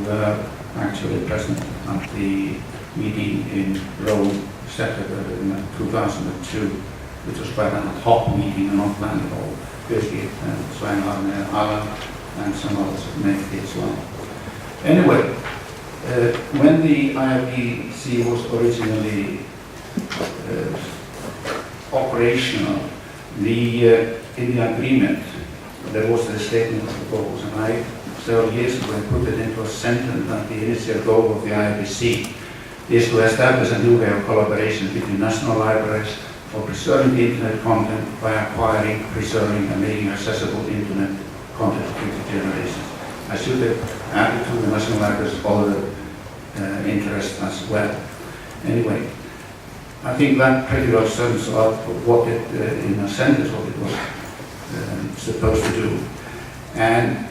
were actually present at the meeting in Rome, Saturday in 2002, which was quite an ad hoc meeting and not planned at all. Birgit and Sveinarne, Alan, and some others made it as well. Anyway, when the IIPC was originally operational, in the agreement there was a statement of the goals, and I, several years ago, put it into a sentence that the initial goal of the IIPC is to establish a new way of collaboration between national libraries for preserving the internet content by acquiring, preserving, and making accessible internet content to future generations. I should have added to the national libraries other interests as well. Anyway, I think that pretty well sums up what it, in a sentence, what it was supposed to do. And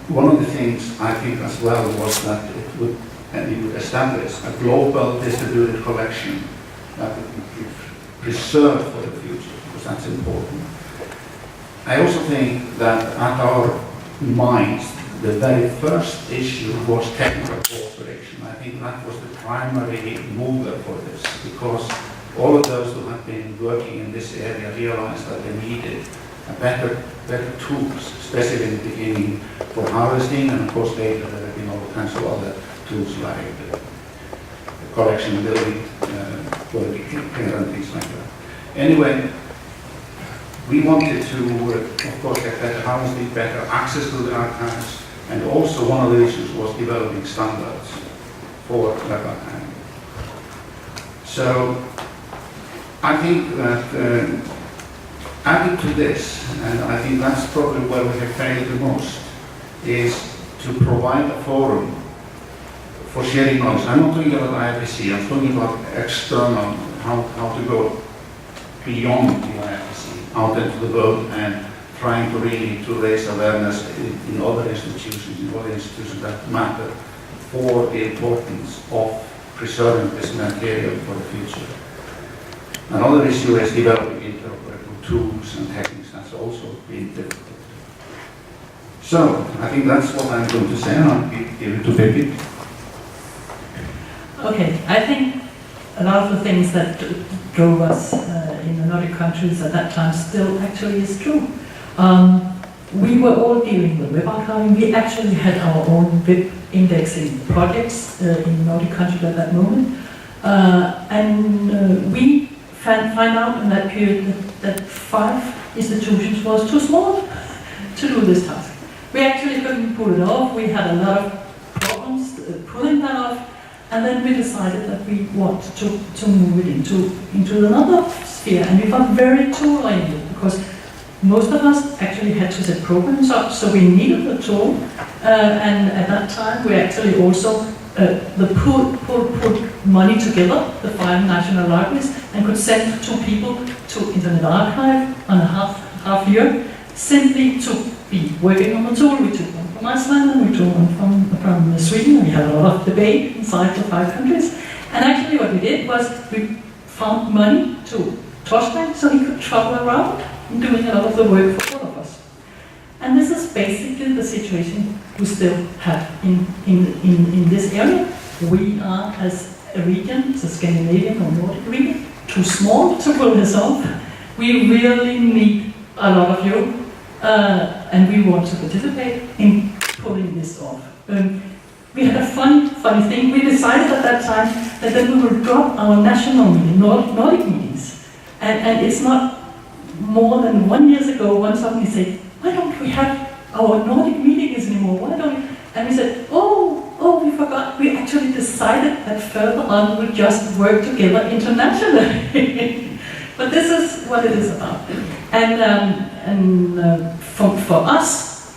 one of the things I think as well was that it would establish a global distributed collection that would be preserved for the future, because that's important. I also think that at our minds, the very first issue was technical cooperation. I think that was the primary mover for this, because all of those who have been working in this area realized that they needed better tools, especially in the beginning for harvesting, and of course later there have been all kinds of other tools like collection building, and things like that. Anyway, we wanted to, of course, get better harvesting, better access to the archives, and also one of the issues was developing standards for web archiving. So I think that added to this, and I think that's probably where we have failed the most, is to provide a forum for sharing knowledge. I'm not talking about IIPC, I'm talking about external, how to go beyond the IIPC, out into the world, and trying to really to raise awareness in other institutions that matter for the importance of preserving this material for the future. Another issue is developing interoperable tools and techniques. That's also been difficult. So I think that's what I'm going to say, and I'll give it to Birgit. Okay, I think a lot of the things that drove us in the Nordic countries at that time still actually is true. We were all dealing with web archiving. We actually had our own web indexing projects in the Nordic countries at that moment. And we find out in that period that 5 institutions was too small to do this task. We actually couldn't pull it off. We had a lot of problems pulling that off, and then we decided that we wanted to move it into another sphere, and we got very tool-oriented, because most of us actually had to set programs up, so we needed a tool, and at that time we actually also put money together, the 5 national libraries, and could send 2 people to Internet Archive on a half year, simply to be working on the tool. We took one from Iceland, and we took one from Sweden, and we had a lot of debate inside the 5 countries. And actually what we did was we found money to Torstein so he could travel around and doing a lot of the work for all of us. And this is basically the situation we still have in this area. We are, as a region, the Scandinavian or Nordic region, too small to pull this off. We really need a lot of you, and we want to participate in pulling this off. We had a funny thing. We decided at that time that then we would drop our national meeting, Nordic meetings. And it's not more than 1 year ago, one suddenly said, why don't we have our Nordic meetings anymore? Why don't we? And we said, oh, we forgot. We actually decided that further on we'd just work together internationally. But this is what it is about. And for us,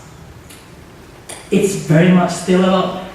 it's very much still about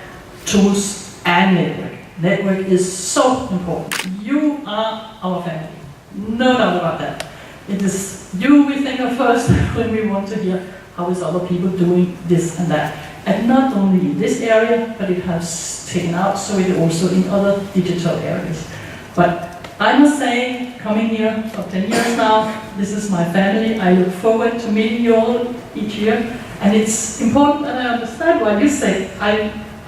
tools and network. Network is so important. You are our family. No doubt about that. It is you we think of first when we want to hear how is other people doing this and that. And not only in this area, but it has taken out, so it also in other digital areas. But I must say, coming here for 10 years now, this is my family. I look forward to meeting you all each year. And it's important, and I understand why you say,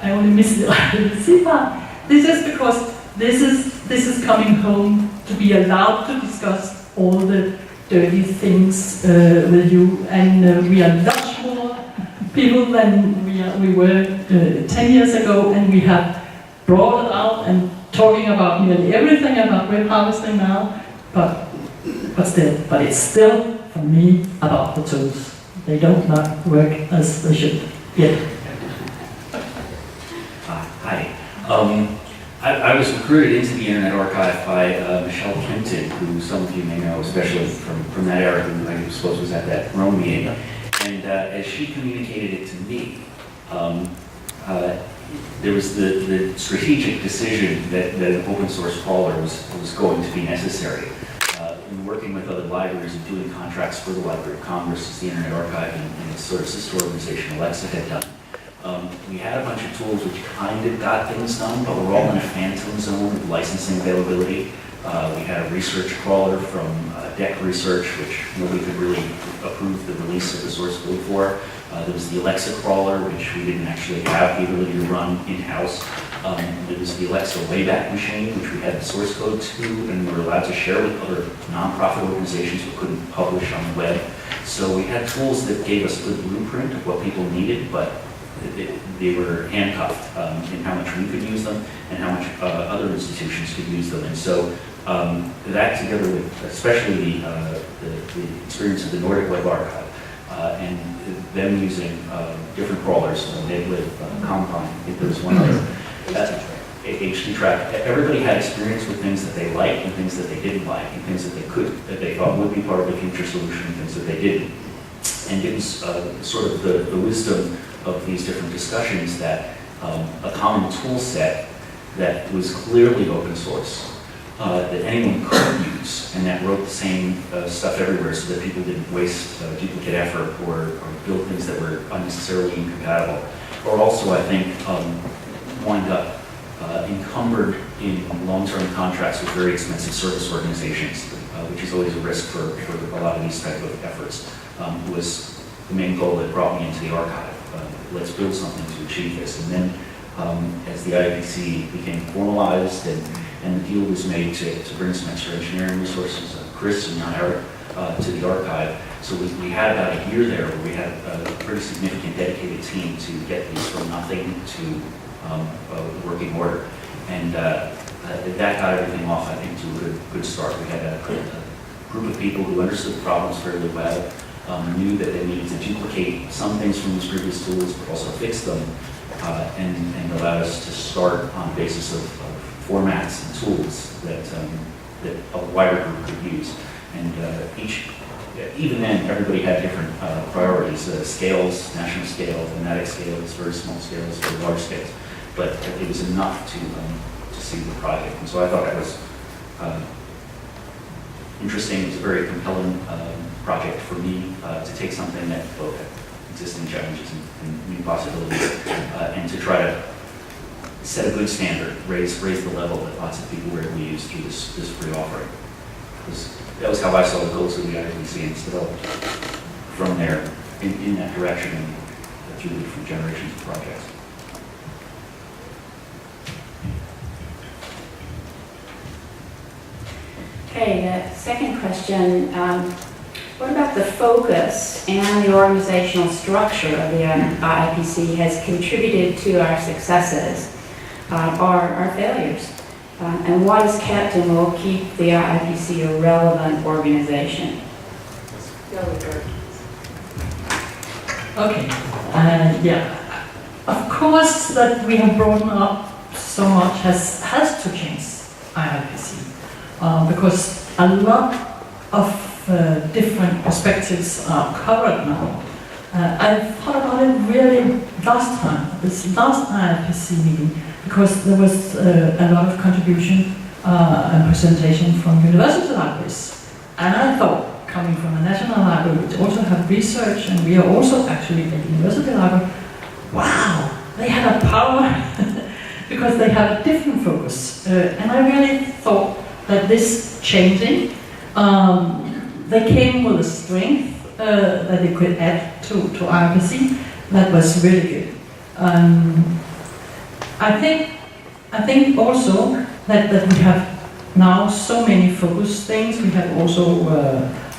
I only miss the IPC part. This is because this is coming home to be allowed to discuss all the dirty things with you, and we are much more people than we were 10 years ago, and we have brought it out and talking about nearly everything about web harvesting now, but it's still, for me, about the tools. They don't not work as they should yet. Hi. I was recruited into the Internet Archive by Michelle Kempton, who some of you may know, especially from that era, who I suppose was at that Rome meeting. And as she communicated it to me, there was the strategic decision that an open source crawler was going to be necessary. In working with other libraries and doing contracts for the Library of Congress, as the Internet Archive and its sort of sister organization, Alexa, had done. We had a bunch of tools which kind of got things done, but we're all in a phantom zone of licensing availability. We had a research crawler from DEC Research, which nobody could really approve the release of the source code for. There was the Alexa crawler, which we didn't actually have the ability to run in-house. There was the Alexa Wayback Machine, which we had the source code to, and we were allowed to share with other nonprofit organizations who couldn't publish on the web. So we had tools that gave us a good blueprint of what people needed, but they were handcuffed in how much we could use them and how much other institutions could use them. And so that, together with especially the experience of the Nordic Web Archive and them using different crawlers, Nadelib, Compound, I think there was one other, HDTrack. Everybody had experience with things that they liked and things that they didn't like, and things that they thought would be part of the future solution and things that they didn't. And it was sort of the wisdom of these different discussions that a common tool set that was clearly open source, that anyone could use, and that wrote the same stuff everywhere so that people didn't waste duplicate effort or build things that were unnecessarily incompatible. Or also, I think, wind up encumbered in long-term contracts with very expensive service organizations, which is always a risk for a lot of these type of efforts, was the main goal that brought me into the archive. Let's build something to achieve this. And then as the IPC became formalized and the deal was made to bring some extra engineering resources, Chris and Eric, to the archive. So we had about a year there where we had a pretty significant dedicated team to get these from nothing to a working order. And that got everything off, I think, to a good start. We had a group of people who understood the problems fairly well, knew that they needed to duplicate some things from these previous tools, but also fix them, and allowed us to start on the basis of formats and tools that a wider group could use. And even then, everybody had different priorities, scales, national scale, thematic scales, very small scales, very large scales. But it was enough to see the project. And so I thought that was interesting. It was a very compelling project for me to take something that both had existing challenges and new possibilities, and to try to set a good standard, raise the level that lots of people were able to use through this free offering. That was how I saw the goals of the IPC, and it's developed from there in that direction and through the different generations of projects. Okay, the second question, what about the focus and the organizational structure of the IPC has contributed to our successes or our failures? And what has kept and will keep the IPC a relevant organization? Okay, yeah. Of course, that we have brought up so much has to change IPC. Because a lot of different perspectives are covered now. I thought about it really this last IPC meeting, because there was a lot of contribution and presentation from university libraries. And I thought, coming from a national library, which also have research, and we are also actually a university library, wow, they had a power because they have a different focus. And I really thought that this changing, they came with a strength that they could add to IPC that was really good. I think also that we have now so many focus things. We have also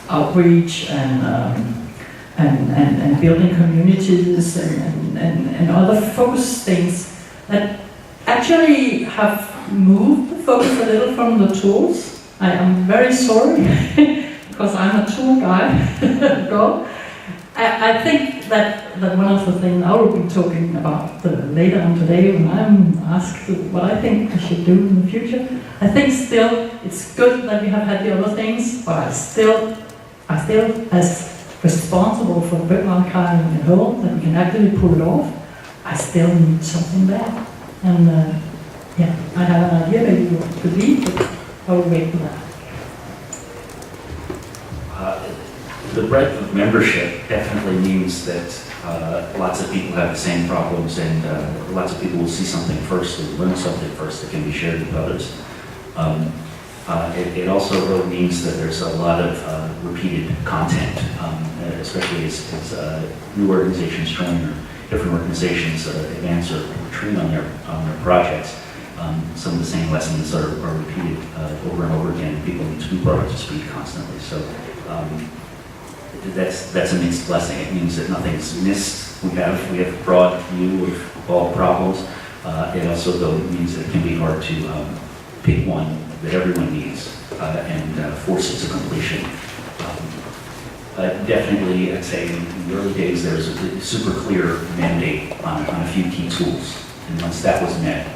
outreach and building communities and other focus things that actually have moved the focus a little from the tools. I am very sorry because I'm a tool guy. I think that one of the things I will be talking about later on today when I'm asked what I think I should do in the future. I think still it's good that we have had the other things, but I still as responsible for the book archiving at home, that we can actually pull it off, I still need something there. And yeah, I have an idea maybe what it could be, but I will wait for that. The breadth of membership definitely means that lots of people have the same problems, and lots of people will see something first and learn something first that can be shared with others. It also really means that there's a lot of repeated content, especially as new organizations join or different organizations advance or train on their projects. Some of the same lessons are repeated over and over again. People need to be brought up to speed constantly. So that's a mixed blessing. It means that nothing's missed. We have a broad view of all problems. It also though means that it can be hard to pick one that everyone needs and force it to completion. Definitely, I'd say in the early days there was a super clear mandate on a few key tools, and once that was met,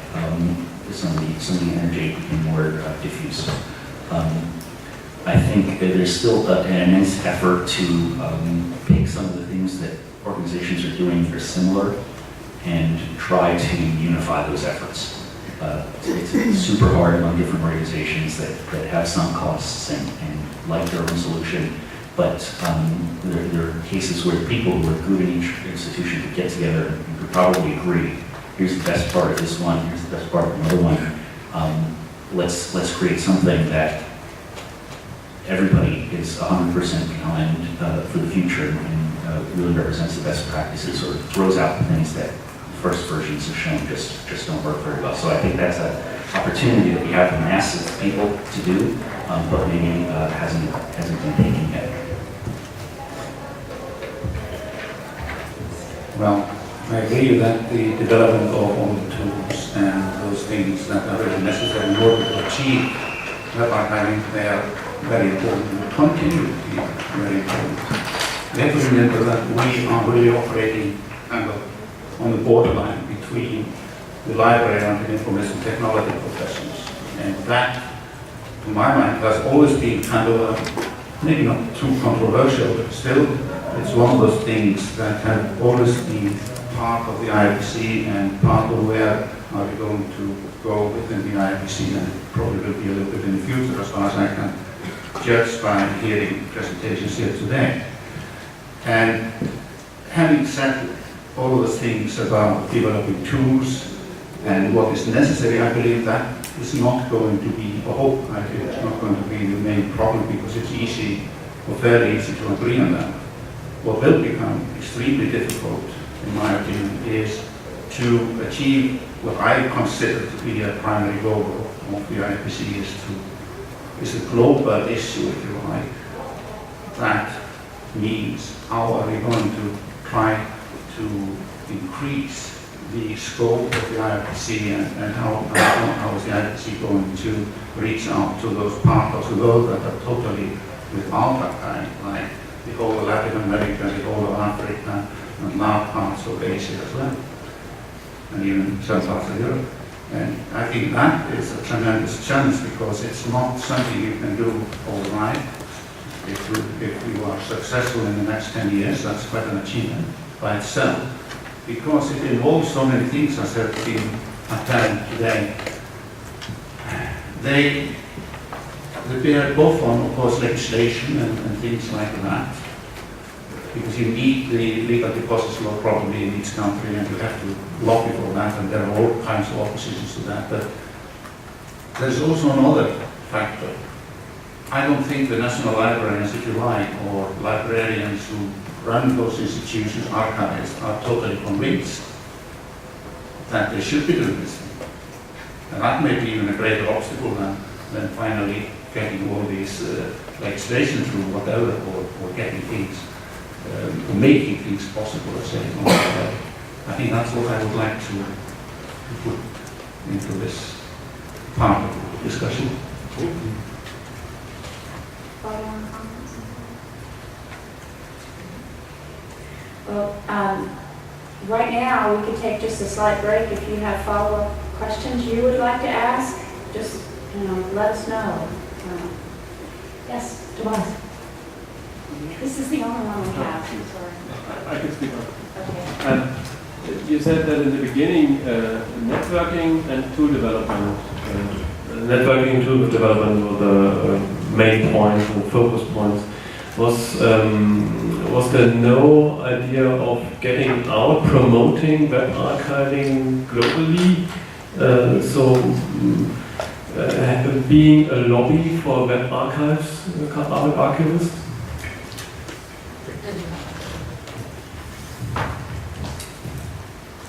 some of the energy became more diffuse. I think that there's still an immense effort to pick some of the things that organizations are doing that are similar and try to unify those efforts. It's super hard among different organizations that have some costs and like their own solution, but there are cases where people who are good in each institution could get together and could probably agree, here's the best part of this one, here's the best part of another one. Let's create something that everybody is 100% behind for the future and really represents the best practices or throws out the things that first versions have shown just don't work very well. So I think that's an opportunity that we have the mass of people to do, but maybe hasn't been taken yet. Well, I agree that the development of all the tools and those things that are really necessary in order to achieve web archiving, they are very important and continue to be very important. We have to remember that we are really operating kind of on the borderline between the library and the information technology professions. And that, to my mind, has always been kind of maybe not too controversial, but still it's one of those things that have always been part of the IIPC and part of where are we going to go within the IIPC, and probably will be a little bit in the future as far as I can judge by hearing presentations here today. And having said all of those things about developing tools and what is necessary, I believe that is not going to be, or hope I feel it's not going to be the main problem, because it's easy or fairly easy to agree on that. What will become extremely difficult, in my opinion, is to achieve what I consider to be a primary goal of the IIPC, is a global issue, if you like. That means how are we going to try to increase the scope of the IIPC and how is the IIPC going to reach out to those parts of the world that are totally without archiving, like the whole of Latin America, the whole of Africa, and large parts of Asia as well, and even some parts of Europe. And I think that is a tremendous challenge, because it's not something you can do overnight. If you are successful in the next 10 years, that's quite an achievement by itself, because it involves so many things, as have been apparent today. They bear both on, of course, legislation and things like that, because you need the legal deposits law probably in each country, and you have to lobby for that, and there are all kinds of oppositions to that. But there's also another factor. I don't think the national librarians, if you like, or librarians who run those institutions, archivists, are totally convinced that they should be doing this thing. And that may be even a greater obstacle than finally getting all these legislation through whatever, or getting things, or making things possible, let's say. I think that's what I would like to put into this part of the discussion. Well, right now, we could take just a slight break. If you have follow-up questions you would like to ask, just, let us know. Yes, Tobias. This is the only one we have. I'm sorry. I can speak up. Okay. You said that in the beginning, networking and tool development. Networking and tool development were the main points and focus points. Was there no idea of getting out, promoting web archiving globally? Being a lobby for web archives, archivists?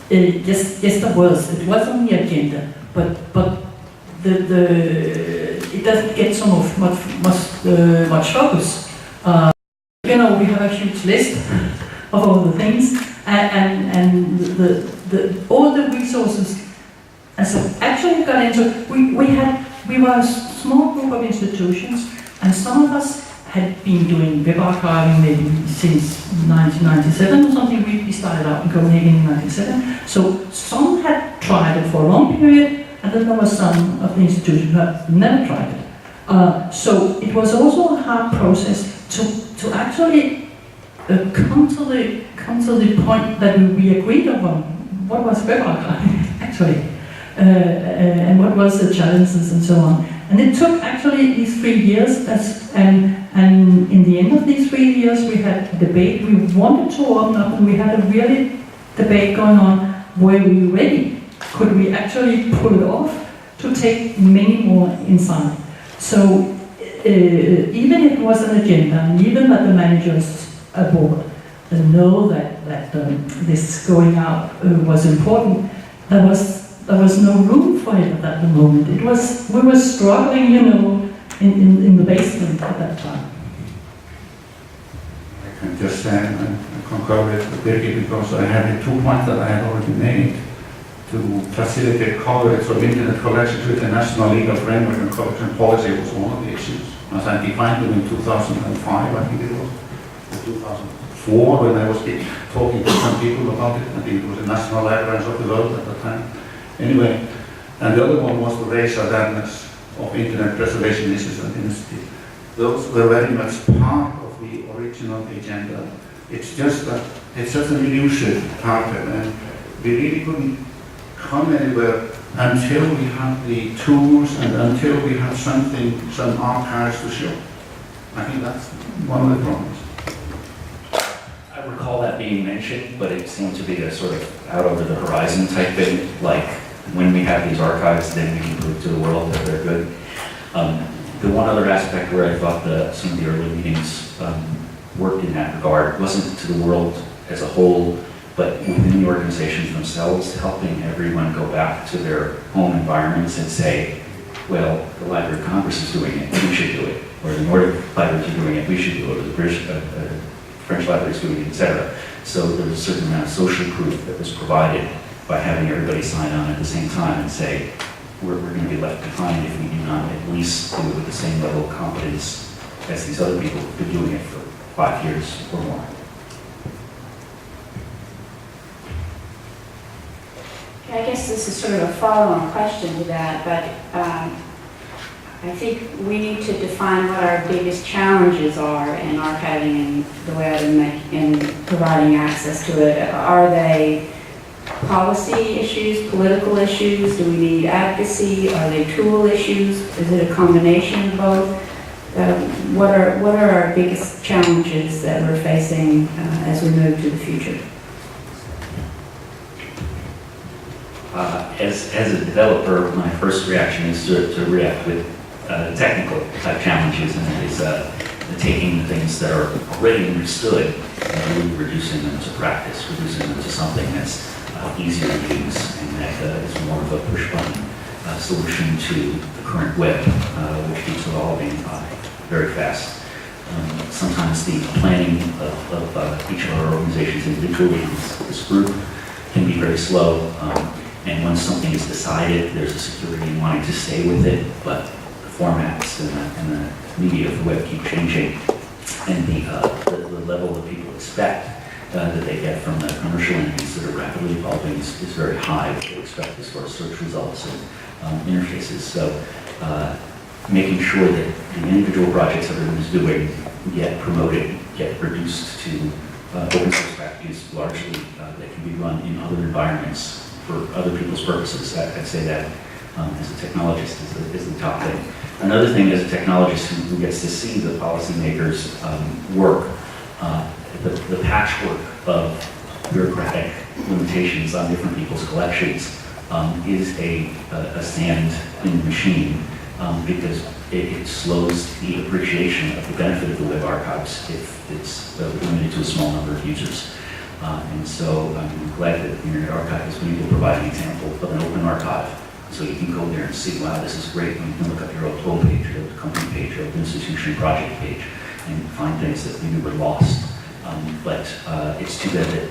Yes, there was. It was on the agenda, but it doesn't get so much focus. We have a huge list of all the things, and all the resources. And so actually got into. We were a small group of institutions, and some of us had been doing web archiving maybe since 1997 or something. We started out in Copenhagen in 1997. So some had tried it for a long period, and then there were some of the institutions who had never tried it. So it was also a hard process to actually come to the point that we agreed upon what was web archiving actually, and what was the challenges and so on. And it took actually these 3 years, and in the end of these 3 years we had a debate. We wanted to open up, and we had a really debate going on. Were we ready? Could we actually pull it off to take many more inside? So even if it was an agenda, and even that the managers aboard know that this going out was important, there was no room for it at the moment. We were struggling, in the basement at that time. I can just concur with Birgit, because I had the 2 points that I had already made to facilitate coverage of internet collections with the national legal framework, and collection policy was one of the issues. As I defined them in 2005, I think it was, or 2004, when I was talking to some people about it. I think it was the National Libraries of the World at the time. Anyway, and the other one was to raise awareness of internet preservation issues and initiative. Those were very much part of the original agenda. It's just that it's just a minutiae part of it, and we really couldn't come anywhere until we had the tools and until we had some archives to show. I think that's one of the problems. I recall that being mentioned, but it seemed to be a sort of out over the horizon type thing, like when we have these archives, then we can prove to the world that they're good. The one other aspect where I thought some of the early meetings worked in that regard wasn't to the world as a whole, but within the organizations themselves, helping everyone go back to their home environments and say, well, the Library of Congress is doing it, we should do it. Or the Nordic libraries are doing it, we should do it. Or the British, French libraries doing it, etc. So there was a certain amount of social proof that was provided by having everybody sign on at the same time and say, we're going to be left behind if we do not at least do it with the same level of competence as these other people who've been doing it for 5 years or more. I guess this is sort of a follow-on question to that, but I think we need to define what our biggest challenges are in archiving and the web and providing access to it. Are they policy issues, political issues? Do we need advocacy? Are they tool issues? Is it a combination of both? What are our biggest challenges that we're facing as we move to the future? As a developer, my first reaction is to react with technical type challenges, and that is taking the things that are already understood and really reducing them to practice, reducing them to something that's easier to use, and that is more of a push-button solution to the current web, which keeps evolving very fast. Sometimes the planning of each of our organizations individually, this group, can be very slow. And once something is decided, there's a security in wanting to stay with it, but the formats and the media of the web keep changing. And the level that people expect that they get from the commercial entities that are rapidly evolving is very high. They expect as far as search results and interfaces. So making sure that the individual projects everyone is doing get promoted, get reduced to open source packages largely that can be run in other environments for other people's purposes. I'd say that as a technologist is the top thing. Another thing as a technologist who gets to see the policymakers work, the patchwork of bureaucratic limitations on different people's collections is a sand in the machine because it slows the appreciation of the benefit of the web archives if it's limited to a small number of users. And so I'm glad that the Internet Archive has been able to provide an example of an open archive. So you can go there and see, wow, this is great. And you can look up your old homepage, your old company page, your old institution project page, and find things that maybe were lost. But it's too bad that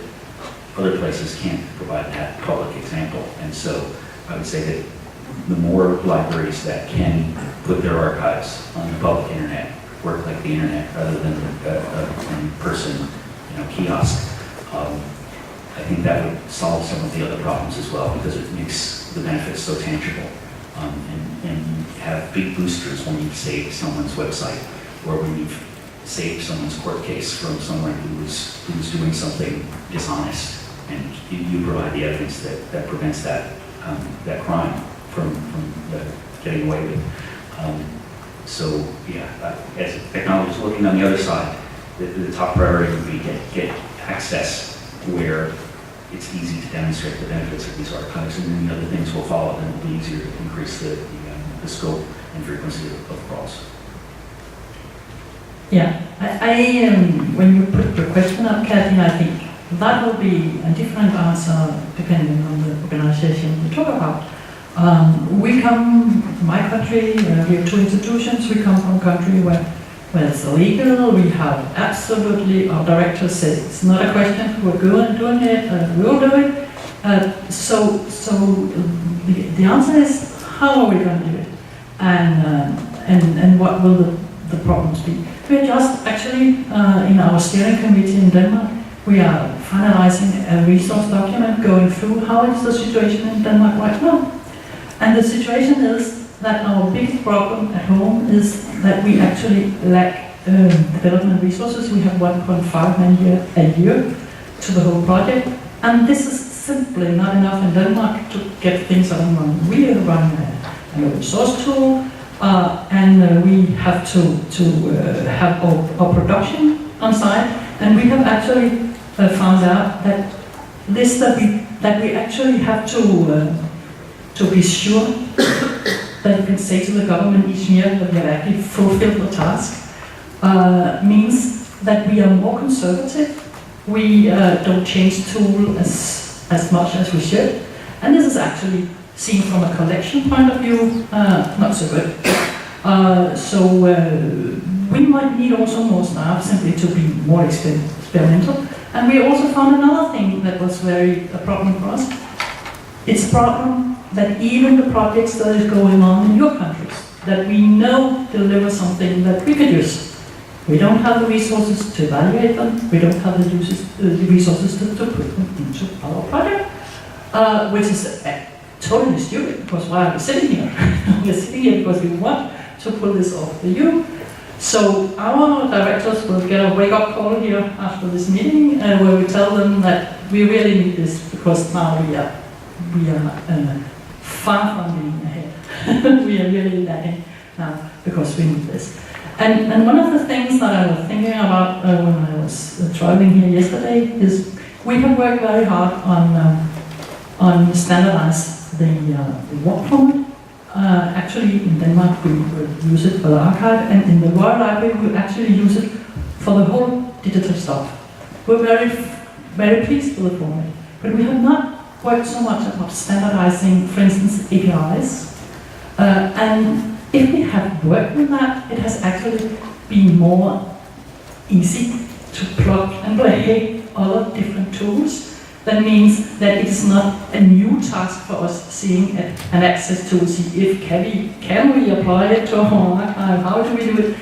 other places can't provide that public example. And so I would say that the more libraries that can put their archives on the public internet, work like the internet rather than an in-person kiosk, I think that would solve some of the other problems as well, because it makes the benefits so tangible. And you have big boosters when you've saved someone's website, or when you've saved someone's court case from someone who was doing something dishonest, and you provide the evidence that prevents that crime from getting away with. So yeah, as a technologist looking on the other side, the top priority would be get access where it's easy to demonstrate the benefits of these archives, and then the other things will follow, and it'll be easier to increase the scope and frequency of calls. Yeah, when you put the question up, Kathy, I think that will be a different answer depending on the organization we talk about. We come from my country, we have two institutions. We come from a country where it's illegal. We have absolutely, our directors say it's not a question, we're doing it, we'll do it. So the answer is, how are we going to do it? And what will the problems be? We're just actually, in our steering committee in Denmark, we are finalizing a resource document going through how is the situation in Denmark right now. And the situation is that our biggest problem at home is that we actually lack development resources. We have 1.5 million a year to the whole project, and this is simply not enough in Denmark to get things on and running. We are running an open source tool, and we have to have our production on site, and we have actually found out that we actually have to be sure that you can say to the government each year that we have actually fulfilled the task, means that we are more conservative. We don't change tool as much as we should. And this is actually seen from a collection point of view, not so good. So we might need also more staff simply to be more experimental. And we also found another thing that was a problem for us. It's a problem that even the projects that is going on in your countries, that we know deliver something that we could use. We don't have the resources to evaluate them. We don't have the resources to put them into our project, which is totally stupid, because why are we sitting here? We're sitting here because we want to pull this off the you. So our directors will get a wake-up call here after this meeting, where we tell them that we really need this, because now we are far from being ahead. We are really lagging now because we need this. And one of the things that I was thinking about when I was traveling here yesterday is we have worked very hard on standardize the work format. Actually, in Denmark, we will use it for the archive, and in the Royal Library, we actually use it for the whole digital stuff. We're very, very pleased with the format, but we have not worked so much about standardizing, for instance, APIs. And if we have worked with that, it has actually been more easy to plug and play other different tools. That means that it is not a new task for us seeing an access tool, see if can we apply it to our archive, how do we do it?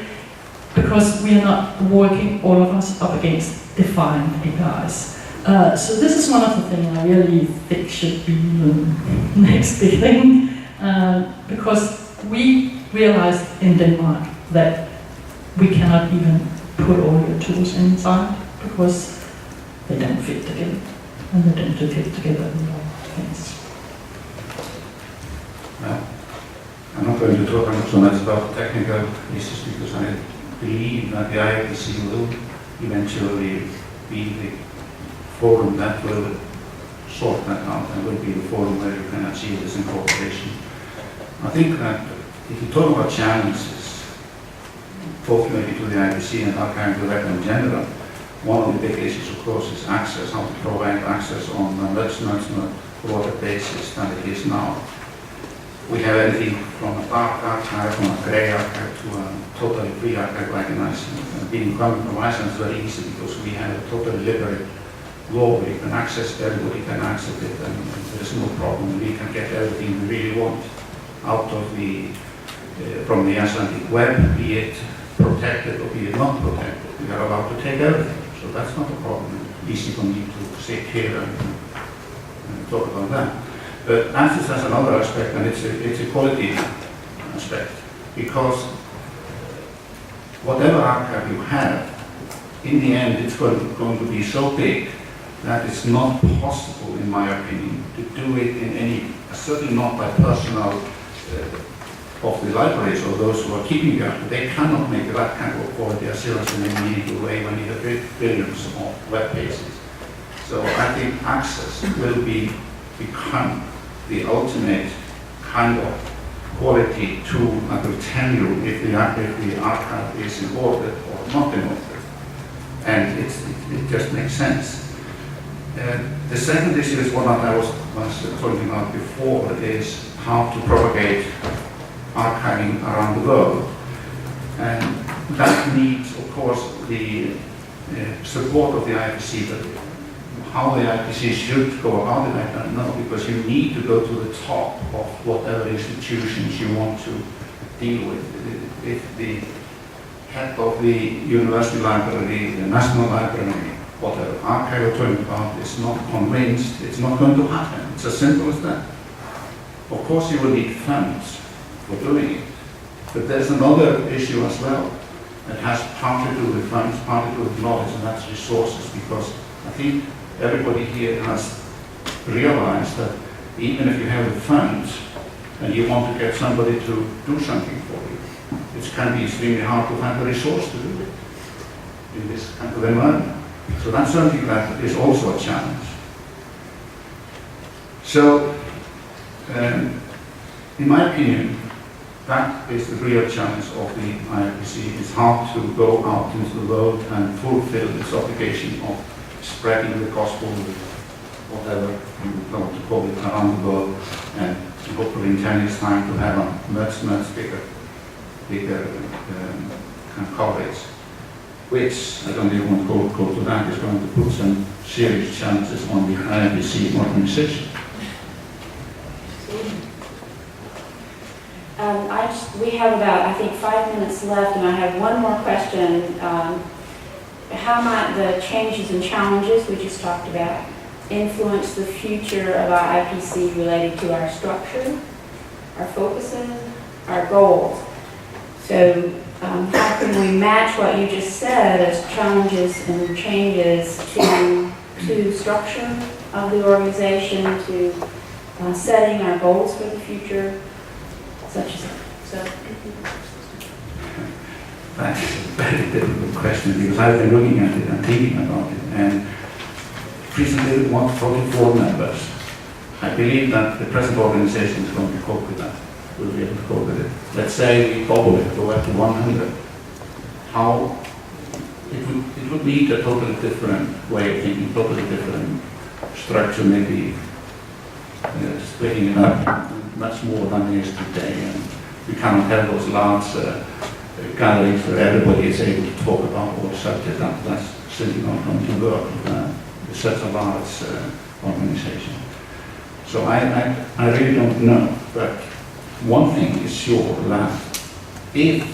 Because we are not working, all of us, up against defined APIs. So this is one of the things I really think should be the next big thing, because we realized in Denmark that we cannot even put all your tools inside because they don't fit together, and they don't fit together in all things. Well, I'm not going to talk so much about technical issues because I believe that the IIPC will eventually be the forum that will sort that out and will be the forum where you can achieve this incorporation. I think that if you talk about challenges, both maybe to the IPC and archival record in general, one of the big issues, of course, is access, how to provide access on a much more broader basis than it is now. We have everything from a dark archive, from a grey archive to a totally free archive like in Iceland. And being coming from Iceland is very easy because we have a totally liberal law where you can access, everybody can access it, and there's no problem. We can get everything we really want out of from the Icelandic web, be it protected or be it not protected. We are allowed to take everything, so that's not a problem. Easy for me to sit here and talk about that. But access has another aspect, and it's a quality aspect, because whatever archive you have, in the end it's going to be so big that it's not possible, in my opinion, to do it in any, certainly not by personnel of the libraries or those who are keeping the archive. They cannot make that kind of quality assurance in any meaningful way when you have billions of web pages. So I think access will become the ultimate kind of quality tool that will tell you if the archive is in order or not in order. And it just makes sense. The second issue is one that I was talking about before, is how to propagate archiving around the world. And that needs, of course, the support of the IPC, but how the IPC should go about it, I don't know, because you need to go to the top of whatever institutions you want to deal with. If the head of the university library, the national library, whatever archive you're talking about is not convinced, it's not going to happen. It's as simple as that. Of course you will need funds for doing it, but there's another issue as well that has partly to do with funds, partly to do with knowledge, and that's resources, because I think everybody here has realized that even if you have the funds and you want to get somebody to do something for you, it can be extremely hard to find the resource to do it in this kind of environment. So that's something that is also a challenge. So, in my opinion, that is the real challenge of the IIPC, is how to go out into the world and fulfill its obligation of spreading the gospel, whatever you want to call it, around the world, and hopefully in 10 years' time to have a much bigger kind of coverage, which, I don't even want to go to that, is going to put some serious challenges on the IIPC organization. We have about, I think, 5 minutes left, and I have one more question. How might the changes and challenges we just talked about influence the future of our IPC related to our structure, our focuses, our goals? So how can we match what you just said as challenges and changes to structure of the organization, to setting our goals for the future, such as that? So. That's a very difficult question, because I've been looking at it and thinking about it, and recently we want 44 members. I believe that the present organization is going to cope with that. We'll be able to cope with it. Let's say we double it, go up to 100. How it would need a totally different way of thinking, totally different structure, maybe splitting it up much more than it is today. And we cannot have those large gatherings where everybody is able to talk about all subjects. That's simply not going to work with such a large organization. So I really don't know, but one thing is sure, that if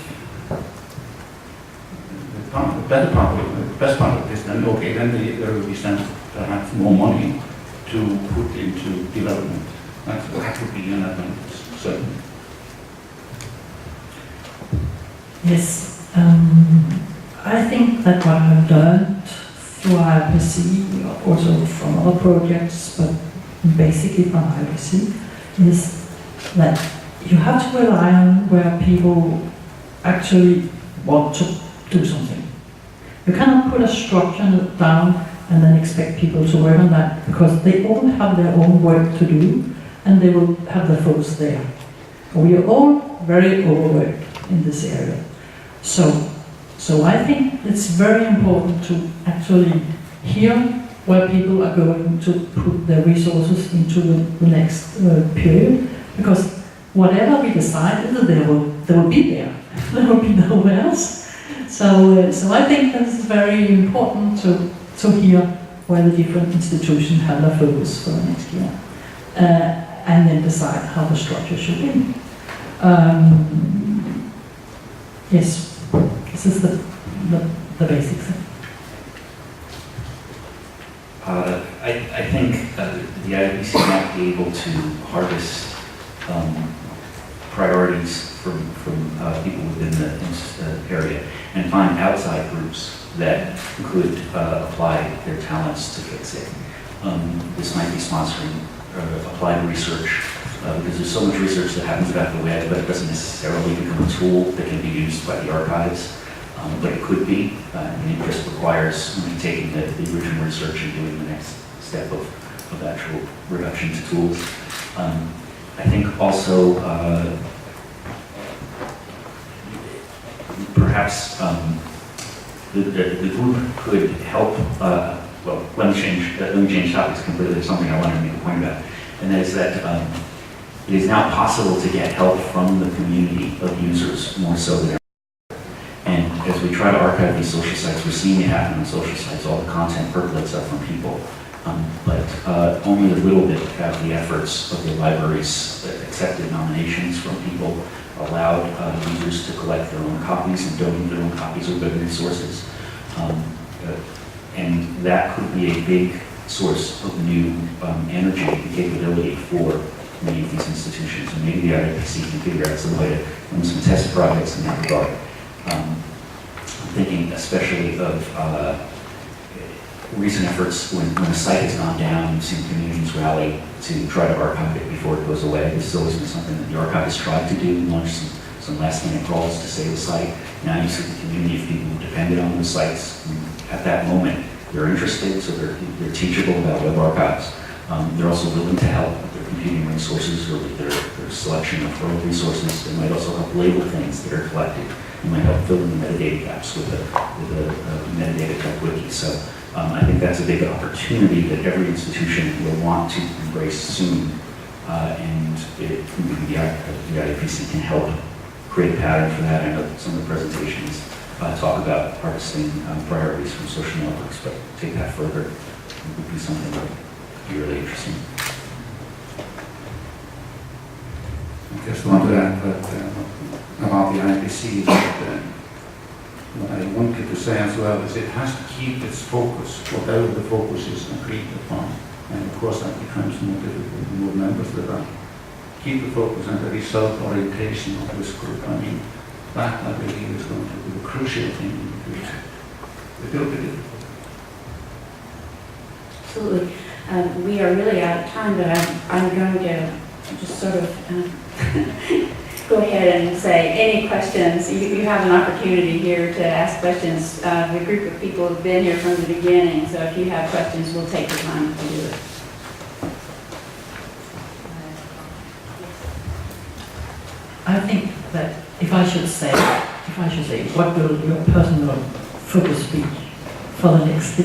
the best part of this, then okay, then there will be some perhaps more money to put into development. That would be an advantage, certainly. Yes, I think that what I've learned through IIPC, also from other projects, but basically from IIPC, is that you have to rely on where people actually want to do something. You cannot put a structure down and then expect people to work on that, because they all have their own work to do and they will have their focus there. We are all very overworked in this area. So I think it's very important to actually hear where people are going to put their resources into the next period, because whatever we decide, they will be there. There will be nowhere else. So I think that's very important to hear where the different institutions have their focus for the next year, and then decide how the structure should be. Yes, this is the basic thing. I think the IIPC might be able to harvest priorities from people within the area and find outside groups that could apply their talents to fix it. This might be sponsoring applied research, because there's so much research that happens about the web, but it doesn't necessarily become a tool that can be used by the archives. But it could be, and it just requires taking the original research and doing the next step of actual reduction to tools. I think also perhaps the group could help. Well, let me change topics completely. There's something I wanted to make a point about, and that is that it is now possible to get help from the community of users more so than ever. And as we try to archive these social sites, we're seeing it happen on social sites. All the content percolates up from people. But only a little bit have the efforts of the libraries accepted nominations from people, allowed users to collect their own copies and donate their own copies of good resources. And that could be a big source of new energy and capability for many of these institutions. And maybe the IIPC can figure out some way to run some test projects in that regard. I'm thinking especially of recent efforts when a site has gone down, you've seen communities rally to try to archive it before it goes away. This has always been something that the archive has tried to do, launch some last-minute crawls to save the site. Now you see the community of people who depended on those sites. At that moment, they're interested, so they're teachable about web archives. They're also willing to help with their computing resources or with their selection of world resources. They might also help label things that are collected. They might help fill in the metadata gaps with a metadata type wiki. So I think that's a big opportunity that every institution will want to embrace soon. And the IIPC can help create a pattern for that. I know that some of the presentations talk about harvesting priorities from social networks, but take that further would be something that would be really interesting. I just want to add that about the IPC that what I wanted to say as well is it has to keep its focus, whatever the focus is agreed upon. And of course that becomes more difficult the more members there are. Keep the focus and the result orientation of this group. I mean, that I believe is going to be the crucial thing in the future. It will be difficult. Absolutely. We are really out of time, but I'm going to just sort of go ahead and say any questions. You have an opportunity here to ask questions. The group of people have been here from the beginning, so if you have questions, we'll take the time to do it. I think that if I should say, what will your personal focus be for the next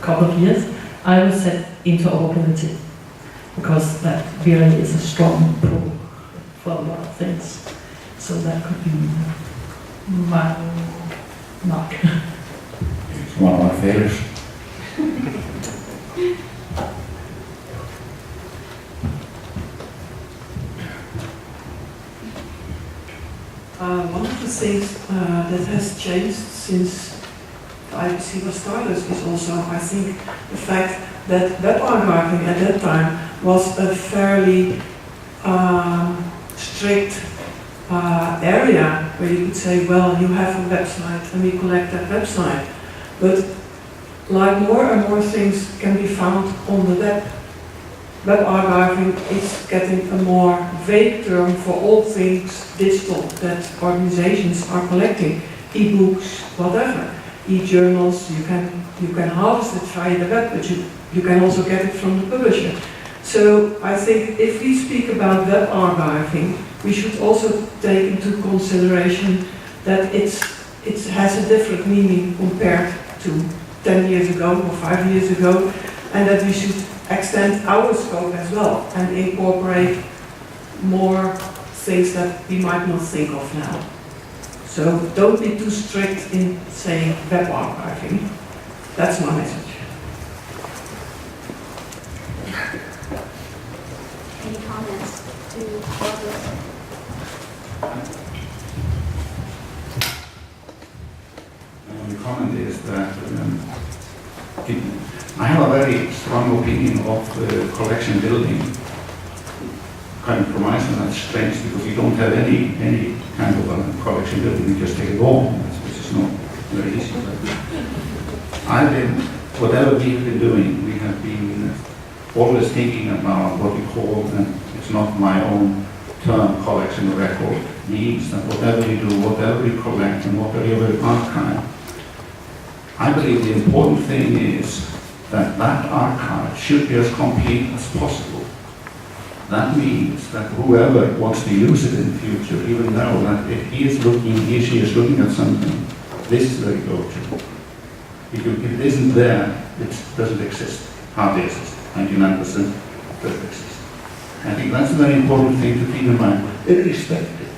couple of years, I would set interoperability. because that really is a strong pull for a lot of things. So that could be my mark. It's one of my favorites. One of the things that has changed since the IPC was started is also, I think, the fact that web archiving at that time was a fairly strict area where you could say, well, you have a website and we collect that website. But like more and more things can be found on the web. Web archiving is getting a more vague term for all things digital that organizations are collecting, e-books, whatever, e-journals. You can harvest it via the web, but you can also get it from the publisher. So I think if we speak about web archiving, we should also take into consideration that it has a different meaning compared to 10 years ago or 5 years ago, and that we should extend our scope as well and incorporate more things that we might not think of now. So don't be too strict in saying web archiving. That's my message. Any comments to others? The comment is that I have a very strong opinion of collection building. Coming from Iceland, that's strange because you don't have any kind of collection building. You just take it home, which is not very easy. Whatever we have been doing, we have been always thinking about what we call, and it's not my own term, collection record, means that whatever we do, whatever we collect, and whatever we archive, I believe the important thing is that that archive should be as complete as possible. That means that whoever wants to use it in the future, even know that if he or she is looking at something, this is where you go to. If it isn't there, it doesn't exist. Hardly exists. 99% doesn't exist. I think that's a very important thing to keep in mind, irrespective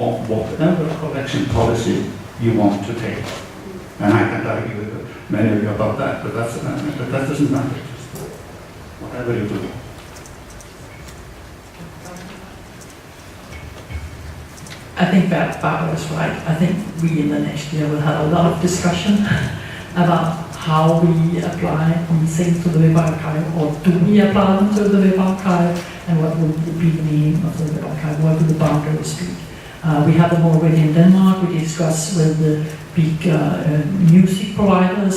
of whatever collection policy you want to take. And I can't argue with many of you about that, but that doesn't matter. Just whatever you do. I think that Barbara is right. I think we in the next year will have a lot of discussion about how we apply these things to the web archive, or do we apply them to the web archive, and what will be the meaning of the web archive, what will the boundaries be. We have them already in Denmark. We discuss with the big music providers.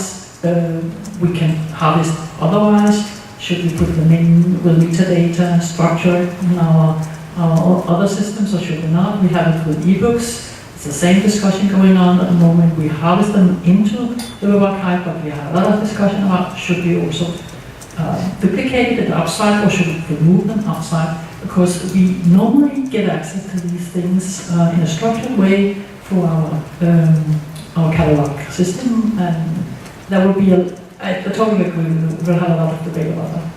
We can harvest otherwise. Should we put them in with metadata structure in our other systems, or should we not? We have it with ebooks. It's the same discussion going on at the moment. We harvest them into the web archive, but we have a lot of discussion about should we also duplicate it outside, or should we remove them outside? Because we normally get access to these things in a structured way through our catalog system, and there will be I totally agree. We'll have a lot of debate about that.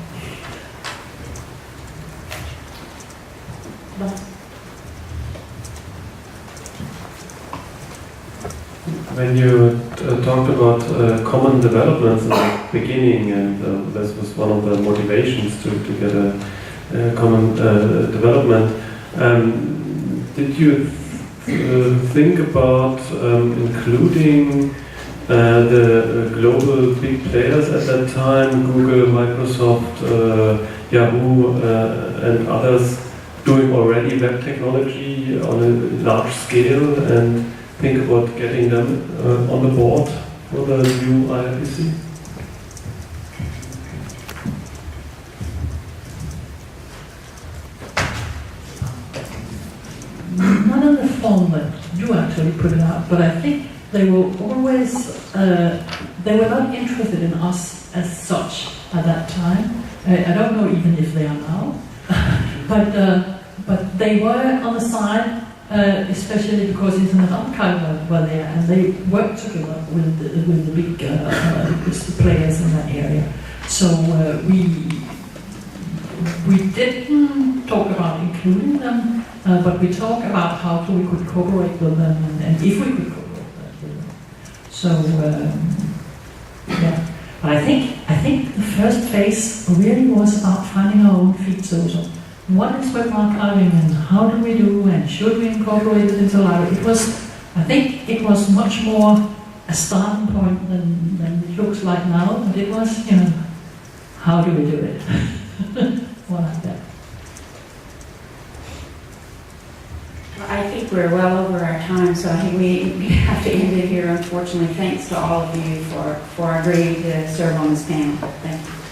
When you talked about common developments in the beginning, and this was one of the motivations to get a common development, did you think about including the global big players at that time, Google, Microsoft, Yahoo, and others, doing already web technology on a large scale, and think about getting them on the board for the new IIPC? Not in the form that you actually put it out, but I think they were always, they were not interested in us as such at that time. I don't know even if they are now, but they were on the side, especially because Internet Archive were there, and they worked together with the big players in that area. So we didn't talk about including them, but we talked about how we could cooperate with them and if we could cooperate with them. So, yeah. But I think the first phase really was about finding our own feet. So what is web archiving and how do we do and should we incorporate it into the library? I think it was much more a starting point than it looks like now, but it was, how do we do it? More like that. Well, I think we're well over our time, so I think we have to end it here, unfortunately. Thanks to all of you for agreeing to serve on this panel. Thank you.